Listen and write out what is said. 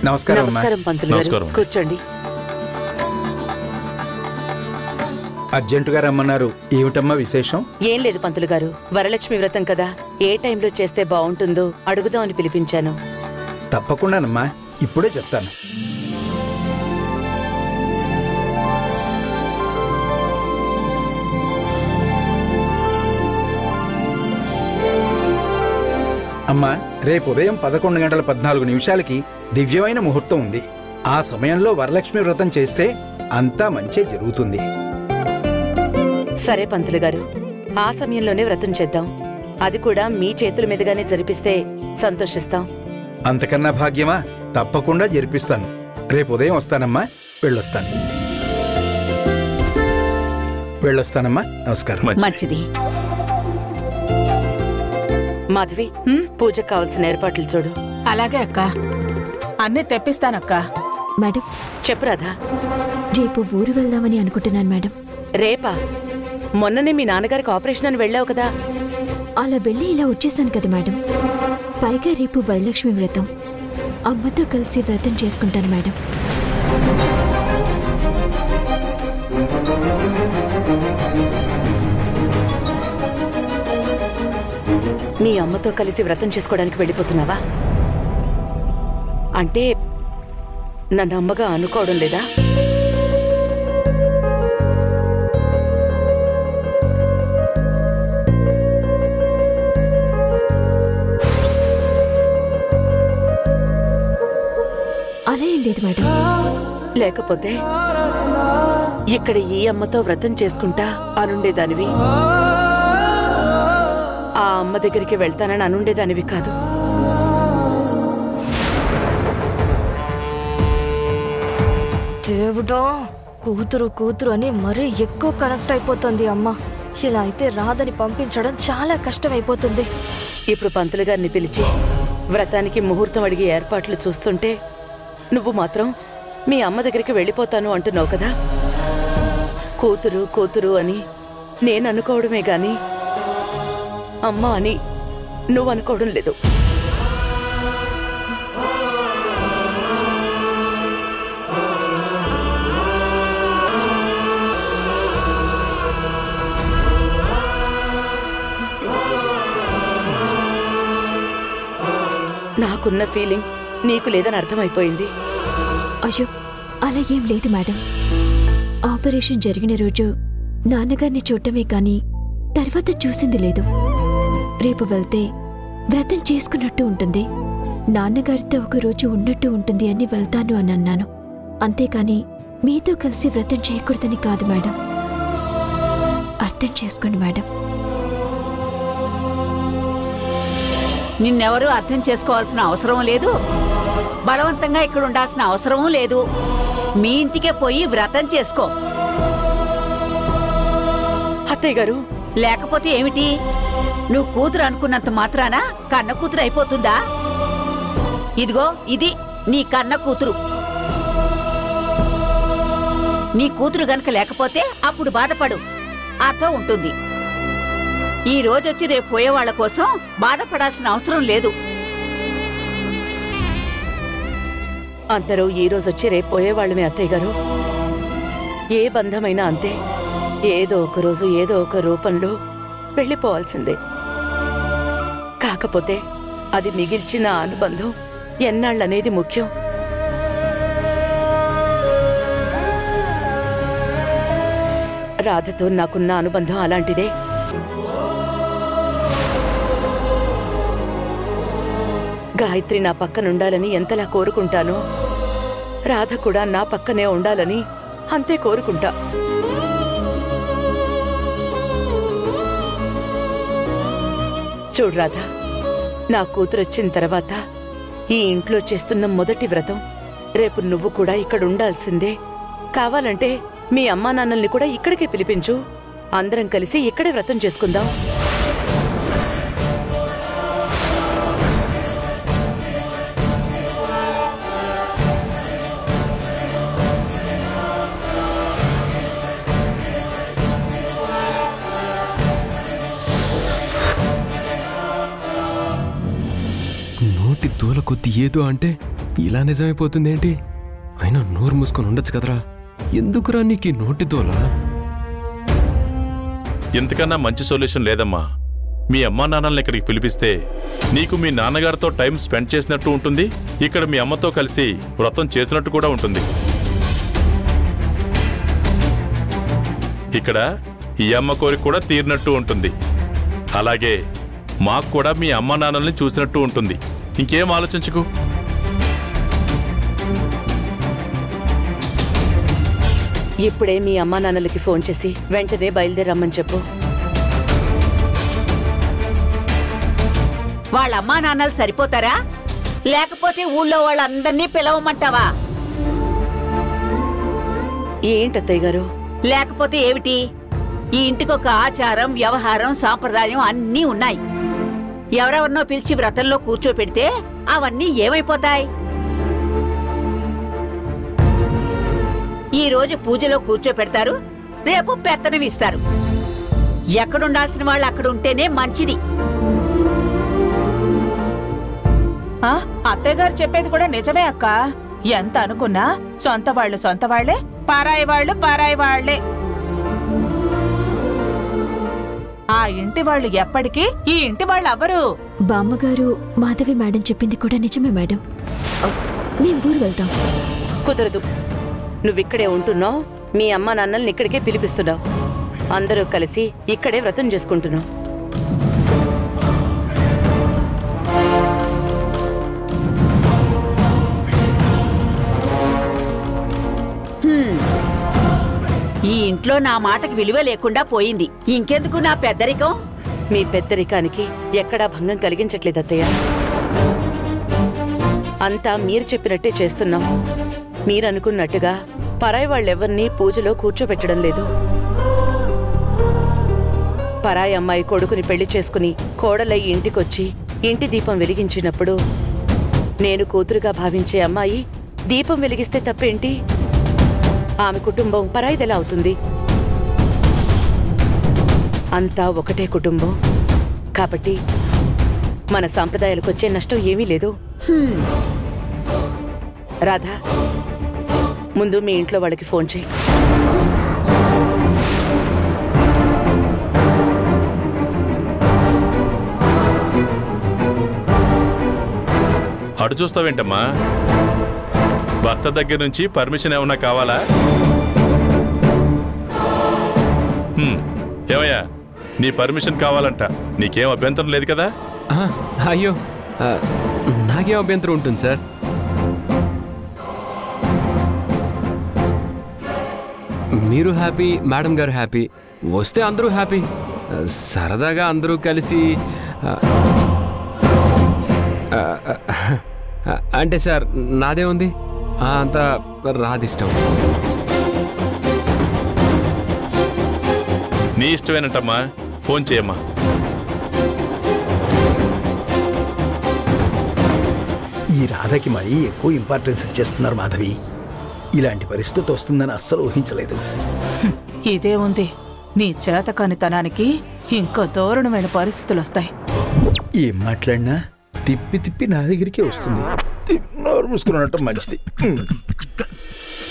నమస్కారం. నమస్కారం పంతులు గారు, కూర్చోండి. అర్జెంటుగా రమ్మన్నారు, ఏమిటమ్మా విశేషం? ఏం లేదు పంతులు గారు, వరలక్ష్మి వ్రతం కదా, ఏ టైంలో చేస్తే బాగుంటుందో అడుగుదామని పిలిపించాను. తప్పకుండానమ్మా, ఇప్పుడే చెప్తాను. అమ్మా, రేపు ఉదయం 11:14 దివ్యమైన ముహూర్తం ఉంది. ఆ సమయంలో వరలక్ష్మి వ్రతం చేస్తే అంతా మంచి జరుగుతుంది. సరే పంతులు గారు, ఆ సమయంలోనే వ్రతం చేద్దాం. అది కూడా మీ చేతుల మీదుగానే జరిపిస్తే సంతోషిస్తాం. అంతకన్నా భాగ్యమా? తప్పకుండా జరిపిస్తాను. రేపు ఉదయం వస్తానమ్మా, వెళ్ళొస్తానమ్మా. నమస్కారం. మంచిది. మాధవి, పూజకు కావాల్సిన ఏర్పాట్లు చూడు. అలాగే అక్క, అన్నీ తెప్పిస్తానక్క. మేడం, చెప్పు రాధా. రేపు ఊరు వెళ్దామని అనుకుంటున్నాను మేడం. రేపా? మొన్ననే మీ నాన్నగారికి ఆపరేషన్ అని వెళ్ళావు కదా. అలా వెళ్ళి ఇలా వచ్చేసాను కదా మేడం. పైగా రేపు వరలక్ష్మి వ్రతం, అమ్మతో కలిసి వ్రతం చేసుకుంటాను మేడం. మీ అమ్మతో కలిసి వ్రతం చేసుకోవడానికి వెళ్ళిపోతున్నావా? అంటే నన్ను అమ్మగా అనుకోవడం లేదా? అలా ఏం లేదు మేడం. లేకపోతే ఇక్కడ ఈ అమ్మతో వ్రతం చేసుకుంటా అనుండేదానివి, ఆ అమ్మ దగ్గరికి వెళ్తానని అనుండేదానివి కాదు. దేవుడా, కూతురు కూతురు అని మరీ ఎక్కువ కనెక్ట్ అయిపోతుంది అమ్మ. ఇలా అయితే రాధని పంపించడం చాలా కష్టమైపోతుంది. ఇప్పుడు పంతులు గారిని పిలిచి వ్రతానికి ముహూర్తం అడిగే ఏర్పాట్లు చూస్తుంటే నువ్వు మాత్రం మీ అమ్మ దగ్గరికి వెళ్ళిపోతాను అంటున్నావు కదా. కూతురు కూతురు అని నేను అనుకోవడమే గాని అమ్మ అని నువ్వు అనుకోవడం లేదు. నాకున్న ఫీలింగ్ నీకు లేదని అర్థమైపోయింది. అయ్యో, అలా ఏం లేదు మేడం. ఆపరేషన్ జరిగిన రోజు నాన్నగారిని చూడటమే కానీ తర్వాత చూసింది లేదు. రేపు వెళ్తే వ్రతం చేసుకున్నట్టు ఉంటుంది, నాన్నగారితో ఒకరోజు ఉన్నట్టు ఉంటుంది అని వెళ్తాను అని అన్నాను. అంతేకాని మీతో కలిసి వ్రతం చేయకూడదని కాదు మేడం. అర్థం చేసుకోండి మేడం. నిన్నెవరూ అర్థం చేసుకోవాల్సిన అవసరం లేదు, బలవంతంగా ఇక్కడ ఉండాల్సిన అవసరమూ లేదు. మీ ఇంటికే పోయి వ్రతం చేసుకో. అత్తయ్య గారు, లేకపోతే ఏమిటి? నువ్వు కూతురు అనుకున్నంత మాత్రాన కన్న కూతురు అయిపోతుందా? ఇదిగో ఇది నీ కన్న కూతురు. నీ కూతురు గనక లేకపోతే అప్పుడు బాధపడు, అర్థం ఉంటుంది. ఈ రోజొచ్చి రేపు పోయేవాళ్ల కోసం బాధపడాల్సిన అవసరం లేదు. అందరూ ఈ రోజొచ్చి రేపు పోయేవాళ్ళమే అత్తయ్య గారు. ఏ బంధమైనా అంతే, ఏదో ఒక రోజు ఏదో ఒక రూపంలో వెళ్ళిపోవాల్సిందే. కాకపోతే అది మిగిల్చిన అనుబంధం ఎన్నాళ్ళనేది ముఖ్యం. రాధతో నాకున్న అనుబంధం అలాంటిదే. గాయత్రి నా పక్కనుండాలని ఎంతలా కోరుకుంటానో, రాధ కూడా నా పక్కనే ఉండాలని అంతే కోరుకుంటా. చూడు రాధ, నా కూతురొచ్చిన తర్వాత ఈ ఇంట్లో చేస్తున్న మొదటి వ్రతం. రేపు నువ్వు కూడా ఇక్కడ ఉండాల్సిందే. కావాలంటే మీ అమ్మా నాన్నల్ని కూడా ఇక్కడికే పిలిపించు, అందరం కలిసి ఇక్కడే వ్రతం చేసుకుందాం. నోటి దూల కొద్ది ఏదో అంటే ఇలా నిజమైపోతుంది ఏంటి? అయినా నోరు మూసుకొని ఉండొచ్చు కదరా. ఎందుకురా నీకు నోటితోలా? ఇంతకన్నా మంచి సొల్యూషన్ లేదమ్మా. మీ అమ్మా నాన్నల్ని ఇక్కడికి పిలిపిస్తే నీకు మీ నాన్నగారితో టైం స్పెండ్ చేసినట్టు ఉంటుంది, ఇక్కడ మీ అమ్మతో కలిసి వ్రతం చేసినట్టు కూడా ఉంటుంది. ఇక్కడ ఈ అమ్మ కోరిక కూడా తీరినట్టు ఉంటుంది. అలాగే మాకు కూడా మీ అమ్మా నాన్నల్ని చూసినట్టు ఉంటుంది. ఇంకేం ఆలోచించుకు. ఇప్పుడే మీ అమ్మా నాన్నలకి ఫోన్ చేసి వెంటనే బయలుదేరమ్మని చెప్పు. వాళ్ళ అమ్మా నాన్నలు సరిపోతారా, లేకపోతే ఊళ్ళో వాళ్ళందరినీ పిలవమంటావా? ఏంటత్తయ్య గారు? లేకపోతే ఏమిటి? ఈ ఇంటికొక ఆచారం, వ్యవహారం, సాంప్రదాయం అన్నీ ఉన్నాయి. ఎవరెవరినో పిలిచి వ్రతంలో కూర్చోపెడితే అవన్నీ ఏమైపోతాయి? ఈ రోజు పూజలో కూర్చోపెడతారు, రేపు పెత్తనం ఇస్తారు. ఎక్కడుండాల్సిన వాళ్ళు అక్కడ ఉంటేనే మంచిది. అత్తయ్యగారు చెప్పేది కూడా నిజమే అక్క. ఎంత అనుకున్నా సొంత వాళ్ళు సొంత వాళ్లే, పారాయి వాళ్ళు పారాయి వాళ్లే. ఆ ఇంటి వాళ్ళు ఎప్పటికీ ఈ ఇంటి వాళ్ళు అవ్వరు. బామ్మగారు మాధవి మేడం చెప్పింది కూడా నిజమే మేడం. మేము ఊరు వెళ్తాం. కుదరదు. నువ్విక్కడే ఉంటున్నావు, మీ అమ్మా నాన్నల్ని ఇక్కడికే పిలిపిస్తున్నావు. అందరూ కలిసి ఇక్కడే వ్రతం చేసుకుంటున్నావు. ఈ ఇంట్లో నా మాటకి విలువ లేకుండా పోయింది. ఇంకెందుకు నా పెద్దరికం? మీ పెద్దరికానికి ఎక్కడా భంగం కలిగించట్లేదు అత్తయ్య. అంతా మీరు చెప్పినట్టే చేస్తున్నాం. మీరనుకున్నట్టుగా పరాయి వాళ్ళెవరినీ పూజలో కూర్చోబెట్టడం లేదు. పరాయి అమ్మాయి కొడుకుని పెళ్లి చేసుకుని కోడలై ఇంటికొచ్చి ఇంటి దీపం వెలిగించినప్పుడు నేను కూతురుగా భావించే అమ్మాయి దీపం వెలిగిస్తే తప్పేంటి? ఆమె కుటుంబం పరాయిదెలా అవుతుంది? అంతా ఒకటే కుటుంబం కాబట్టి మన సాంప్రదాయాలకు వచ్చే నష్టం ఏమీ లేదు. రాధా, ముందు మీ ఇంట్లో వాళ్ళకి ఫోన్ చేయి. అటు చూస్తావేంటమ్మా? భర్త దగ్గర నుంచి పర్మిషన్ ఏమన్నా కావాలా? ఏమయ్యా, నీ పర్మిషన్ కావాలంట. నీకేం అభ్యంతరం లేదు కదా? అయ్యో, నాకేం అభ్యంతరం ఉంటుంది సార్. మీరు హ్యాపీ, మేడం గారు హ్యాపీ, వస్తే అందరూ హ్యాపీ. సరదాగా అందరూ కలిసి అంటే సార్ నాదే ఉంది, అంతా రాదిష్టం. నీ ఇష్టమేనంటమ్మా. ఫోన్ చేయమ్మా. ఈ రాధకి మరీ ఎక్కువ ఇంపార్టెన్స్ ఇచ్చేస్తున్నారు మాధవి. ఇలాంటి పరిస్థితి వస్తుందని అస్సలు ఊహించలేదు. ఇదే ఉంది, నీ చేతకానితనానికి ఇంకో దారుణమైన పరిస్థితులు వస్తాయి. ఏం మాట్లాడినా తిప్పి తిప్పి నా దగ్గరికే వస్తుంది. నోరు మూసుకున్నట్టు మంచిది.